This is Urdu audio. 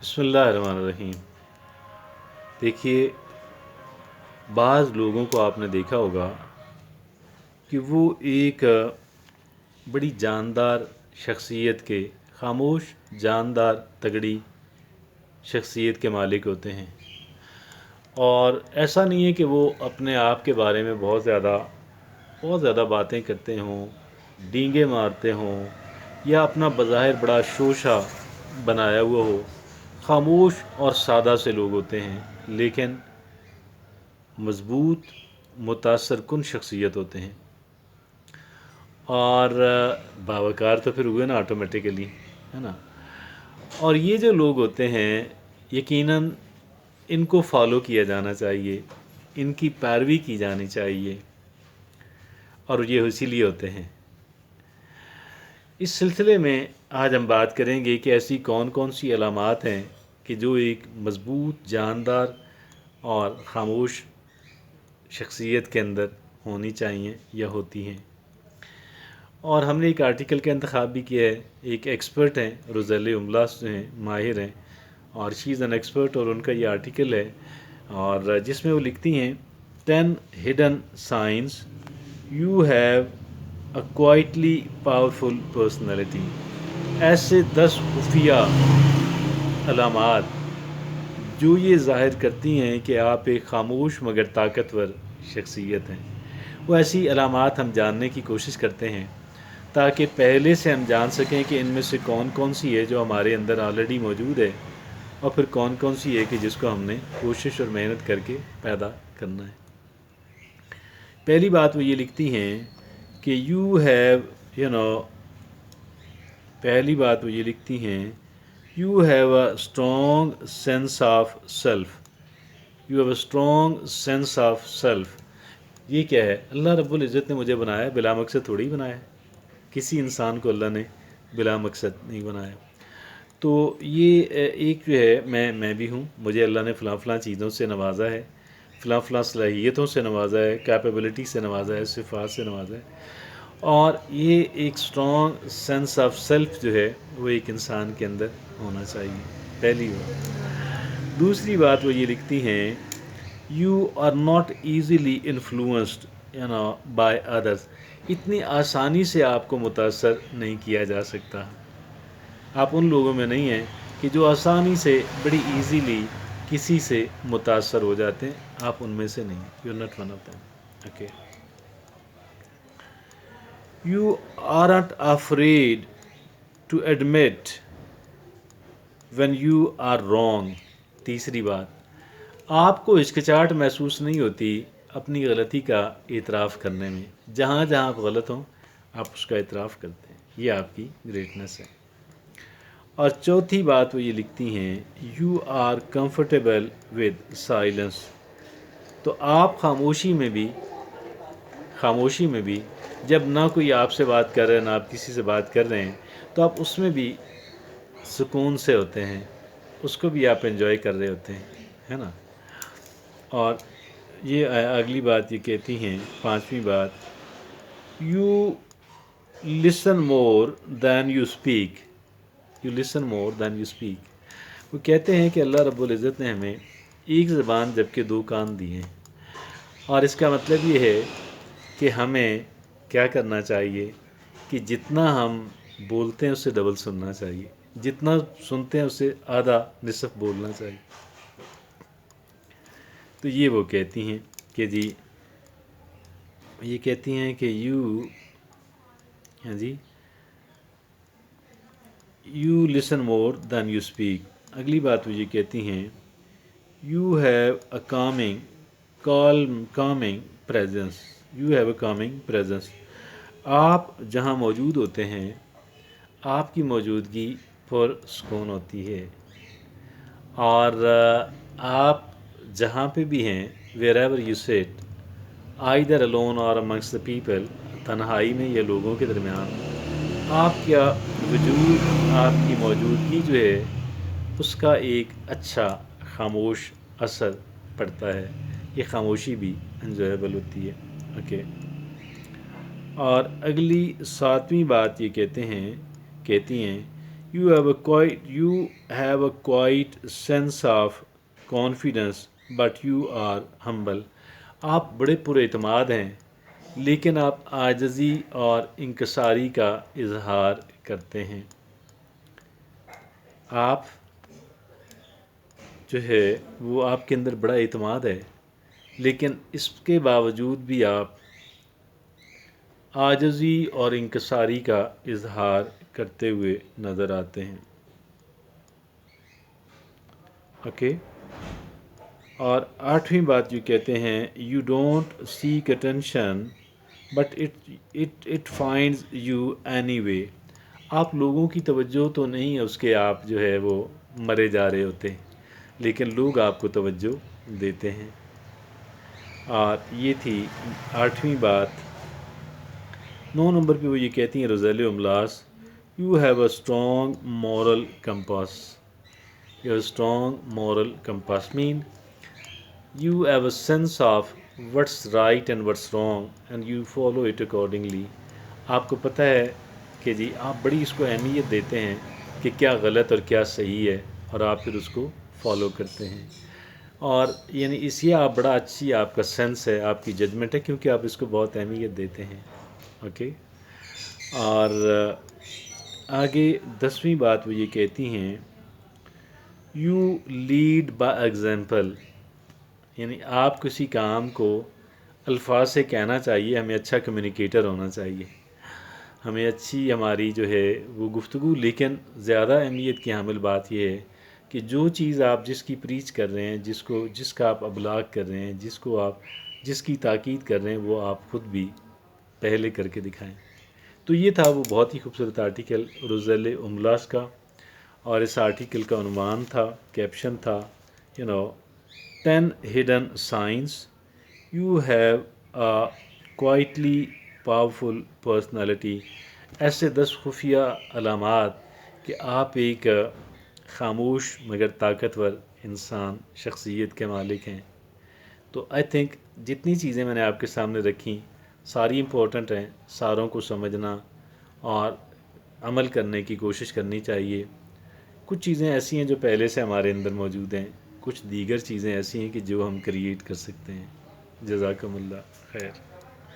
بسم اللہ الرحمن الرحیم۔ دیکھیے، بعض لوگوں کو آپ نے دیکھا ہوگا کہ وہ ایک بڑی جاندار شخصیت کے، خاموش جاندار تگڑی شخصیت کے مالک ہوتے ہیں، اور ایسا نہیں ہے کہ وہ اپنے آپ کے بارے میں بہت زیادہ باتیں کرتے ہوں، ڈینگے مارتے ہوں، یا اپنا بظاہر بڑا شوشہ بنایا ہوا ہو۔ خاموش اور سادہ سے لوگ ہوتے ہیں، لیکن مضبوط، متاثر کن شخصیت ہوتے ہیں، اور باوقار تو پھر ہوئے نا آٹومیٹیکلی، ہے نا۔ اور یہ جو لوگ ہوتے ہیں، یقیناً ان کو فالو کیا جانا چاہیے، ان کی پیروی کی جانی چاہیے، اور یہ اسی لیے ہوتے ہیں۔ اس سلسلے میں آج ہم بات کریں گے کہ ایسی کون کون سی علامات ہیں کہ جو ایک مضبوط، جاندار اور خاموش شخصیت کے اندر ہونی چاہیے یا ہوتی ہیں۔ اور ہم نے ایک آرٹیکل کا انتخاب بھی کیا ہے۔ ایک ایکسپرٹ ہیں، روزیلی املاس جو ہیں، ماہر ہیں، اور شی از این ایکسپرٹ، اور ان کا یہ آرٹیکل ہے، اور جس میں وہ لکھتی ہیں 10 hidden signs you have a quietly powerful personality۔ ایسے 10 خفیہ علامات جو یہ ظاہر کرتی ہیں کہ آپ ایک خاموش مگر طاقتور شخصیت ہیں۔ وہ ایسی علامات ہم جاننے کی کوشش کرتے ہیں تاکہ پہلے سے ہم جان سکیں کہ ان میں سے کون کون سی ہے جو ہمارے اندر آلریڈی موجود ہے، اور پھر کون کون سی ہے کہ جس کو ہم نے کوشش اور محنت کر کے پیدا کرنا ہے۔ پہلی بات وہ یہ لکھتی ہیں کہ پہلی بات وہ یہ لکھتی ہیں you have a strong sense of self. You have a strong sense of self. یہ کیا ہے؟ اللہ رب العزت نے مجھے بنایا، بلا مقصد تھوڑی بنایا۔ کسی انسان کو اللہ نے بلا مقصد نہیں بنایا۔ تو یہ ایک جو ہے، میں بھی ہوں، مجھے اللہ نے فلاں فلاں چیزوں سے نوازا ہے، فلاں فلاں صلاحیتوں سے نوازا ہے، کیپیبلٹی سے نوازا ہے، صفات سے نوازا ہے، اور یہ ایک اسٹرانگ سینس آف سیلف جو ہے وہ ایک انسان کے اندر ہونا چاہیے، پہلی بات۔ دوسری بات وہ یہ لکھتی ہیں you are not easily influenced by others. اتنی آسانی سے آپ کو متاثر نہیں کیا جا سکتا۔ آپ ان لوگوں میں نہیں ہیں کہ جو آسانی سے، بڑی ایزیلی کسی سے متاثر ہو جاتے ہیں، آپ ان میں سے نہیں، you are not one of them. Okay, you aren't afraid to admit when you are wrong. تیسری بات، آپ کو ہچکچاہٹ محسوس نہیں ہوتی اپنی غلطی کا اعتراف کرنے میں۔ جہاں جہاں آپ غلط ہوں، آپ اس کا اعتراف کرتے ہیں، یہ آپ کی گریٹنس ہے۔ اور چوتھی بات وہ یہ لکھتی ہیں you are comfortable with silence. تو آپ خاموشی میں بھی جب نہ کوئی آپ سے بات کر رہے ہیں، نہ آپ کسی سے بات کر رہے ہیں، تو آپ اس میں بھی سکون سے ہوتے ہیں، اس کو بھی آپ انجوائے کر رہے ہوتے ہیں، ہے نا۔ اور یہ اگلی بات یہ کہتی ہیں، پانچویں بات، you listen more than you speak. You listen more than you speak. وہ کہتے ہیں کہ اللہ رب العزت نے ہمیں ایک زبان جبکہ دو کان دیے ہیں، اور اس کا مطلب یہ ہے کہ ہمیں کیا کرنا چاہیے کہ جتنا ہم بولتے ہیں اس سے ڈبل سننا چاہیے، جتنا سنتے ہیں اس سے آدھا نصف بولنا چاہیے۔ تو یہ وہ کہتی ہیں کہ جی، یہ کہتی ہیں کہ you listen more than you speak. اگلی بات وہ یہ کہتی ہیں you have a calming presence. You have a calming presence. آپ جہاں موجود ہوتے ہیں، آپ کی موجودگی پر سکون ہوتی ہے، اور آپ جہاں پہ بھی ہیں، where ever you sit, either alone اور amongst the people، تنہائی میں یا لوگوں کے درمیان، آپ کا وجود، آپ کی موجودگی جو ہے، اس کا ایک اچھا خاموش اثر پڑتا ہے۔ یہ خاموشی بھی انجوائبل ہوتی ہے۔ اوکے، اور اگلی ساتویں بات یہ کہتی ہیں You have a quite sense of confidence, but you are humble. آپ بڑے پر اعتماد ہیں لیکن آپ عاجزی اور انکساری کا اظہار کرتے ہیں. آپ جو ہے وہ آپ کے اندر بڑا اعتماد ہے لیکن اس کے باوجود بھی آپ عاجزی اور انکساری کا اظہار کرتے ہوئے نظر آتے ہیں. اوکے. اور آٹھویں بات جو کہتے ہیں you don't seek attention but it finds you anyway. آپ لوگوں کی توجہ تو نہیں ہے اس کے آپ جو ہے وہ مرے جا رہے ہوتے ہیں لیکن لوگ آپ کو توجہ دیتے ہیں. اور یہ تھی آٹھویں بات. 9 نمبر پہ وہ یہ کہتی ہیں روزیل املاس you have a strong moral compass. You have strong moral compass مین you have a sense of what's right and what's wrong and you follow it accordingly. آپ کو پتہ ہے کہ جی آپ بڑی اس کو اہمیت دیتے ہیں کہ کیا غلط اور کیا صحیح ہے اور آپ پھر اس کو فالو کرتے ہیں. اور یعنی اس یہ آپ بڑا اچھی آپ کا سینس ہے آپ کی ججمنٹ ہے کیونکہ آپ اس کو بہت اہمیت دیتے ہیں. اوکے. اور آگے 10ویں بات وہ یہ کہتی ہیں یو لیڈ بائی ایگزامپل. یعنی آپ کسی کام کو الفاظ سے کہنا چاہیے. ہمیں اچھا کمیونیکیٹر ہونا چاہیے. ہمیں اچھی ہماری جو ہے وہ گفتگو لیکن زیادہ اہمیت کی حامل بات یہ ہے کہ جو چیز آپ جس کی پریچ کر رہے ہیں جس کا آپ ابلاغ کر رہے ہیں جس کی تاکید کر رہے ہیں وہ آپ خود بھی پہلے کر کے دکھائیں. تو یہ تھا وہ بہت ہی خوبصورت آرٹیکل روزیل املاس کا. اور اس آرٹیکل کا عنوان تھا کیپشن تھا 10 hidden signs you have a quietly powerful personality. ایسے 10 خفیہ علامات کہ آپ ایک خاموش مگر طاقتور انسان شخصیت کے مالک ہیں. تو آئی تھنک جتنی چیزیں میں نے آپ کے سامنے رکھیں ساری امپورٹنٹ ہیں. ساروں کو سمجھنا اور عمل کرنے کی کوشش کرنی چاہیے. کچھ چیزیں ایسی ہیں جو پہلے سے ہمارے اندر موجود ہیں کچھ دیگر چیزیں ایسی ہیں کہ جو ہم کریٹ کر سکتے ہیں. جزاکم اللہ خیر.